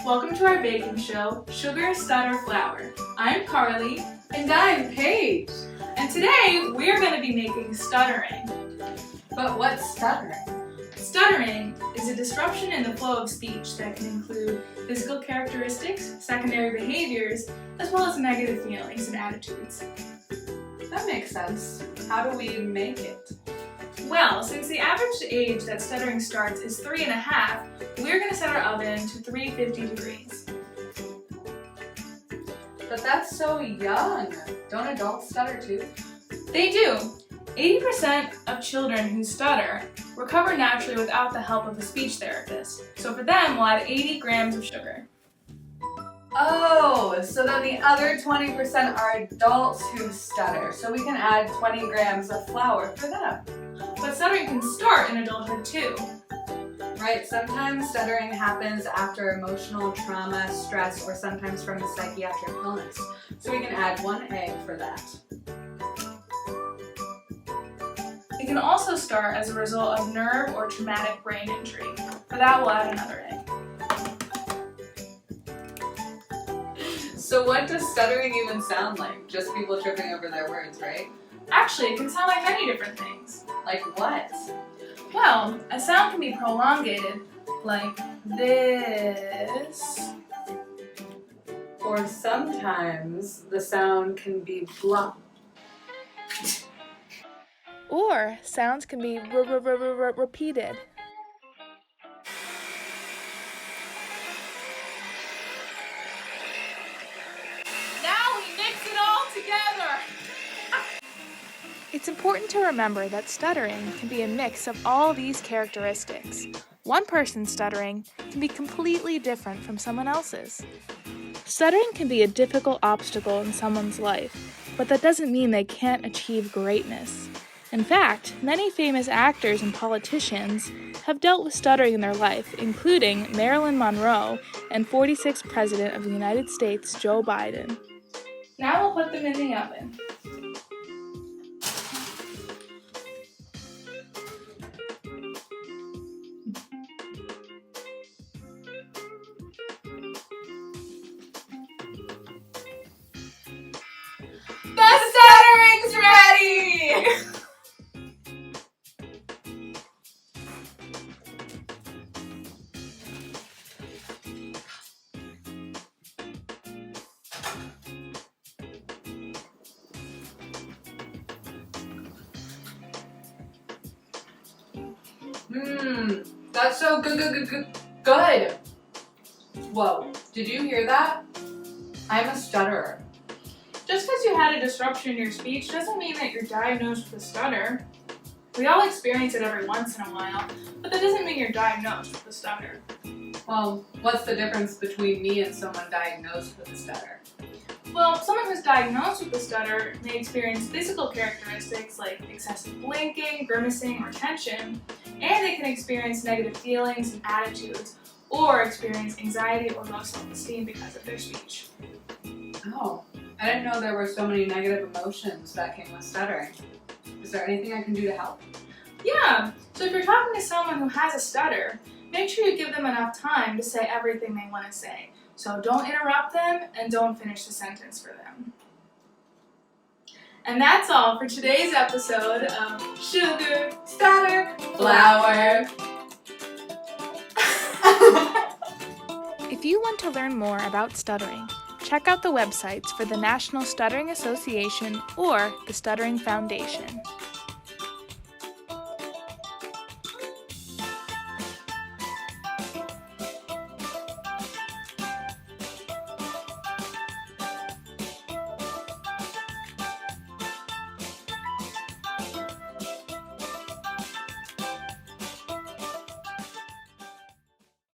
welcome to our baking show, Sugar, Stutter, Flour. I'm Carly. And I'm Paige. And today we're going to be making stuttering. But what's stuttering? Stuttering is a disruption in the flow of speech that can include physical characteristics, secondary behaviors, as well as negative feelings and attitudes. That makes sense. How do we make it? Well, since the average age that stuttering starts is 3.5, we're going to set our oven to 350 degrees. But that's so young. Don't adults stutter too? They do. 80% of children who stutter recover naturally without the help of a speech therapist. So for them, we'll add 80 grams of sugar. Oh, so then the other 20% are adults who stutter. So we can add 20 grams of flour for them. But stuttering can start in adulthood too. Right, sometimes stuttering happens after emotional trauma, stress, or sometimes from a psychiatric illness. So we can add 1 egg for that. It can also start as a result of nerve or traumatic brain injury. For that, we'll add another egg. So what does stuttering even sound like? Just people tripping over their words, right? Actually, it can sound like many different things. Like what? Well, a sound can be prolongated, like this. Or sometimes the sound can be blunt. Or sounds can be repeated. Now we mix it all together! It's important to remember that stuttering can be a mix of all these characteristics. One person's stuttering can be completely different from someone else's. Stuttering can be a difficult obstacle in someone's life, but that doesn't mean they can't achieve greatness. In fact, many famous actors and politicians have dealt with stuttering in their life, including Marilyn Monroe and 46th President of the United States, Joe Biden. Now we'll put them in the oven. The stuttering's ready! That's so good. Whoa, did you hear that? I'm a stutterer. Just because you had a disruption in your speech doesn't mean that you're diagnosed with a stutter. We all experience it every once in a while, but that doesn't mean you're diagnosed with a stutter. Well, what's the difference between me and someone diagnosed with a stutter? Well, someone who's diagnosed with a stutter may experience physical characteristics like excessive blinking, grimacing, or tension, and they can experience negative feelings and attitudes, or experience anxiety or low self-esteem because of their speech. Oh, I didn't know there were so many negative emotions that came with stuttering. Is there anything I can do to help? Yeah, so if you're talking to someone who has a stutter, make sure you give them enough time to say everything they want to say. So don't interrupt them and don't finish the sentence for them. And that's all for today's episode of Sugar, Stutter, Flour. If you want to learn more about stuttering, check out the websites for the National Stuttering Association or the Stuttering Foundation.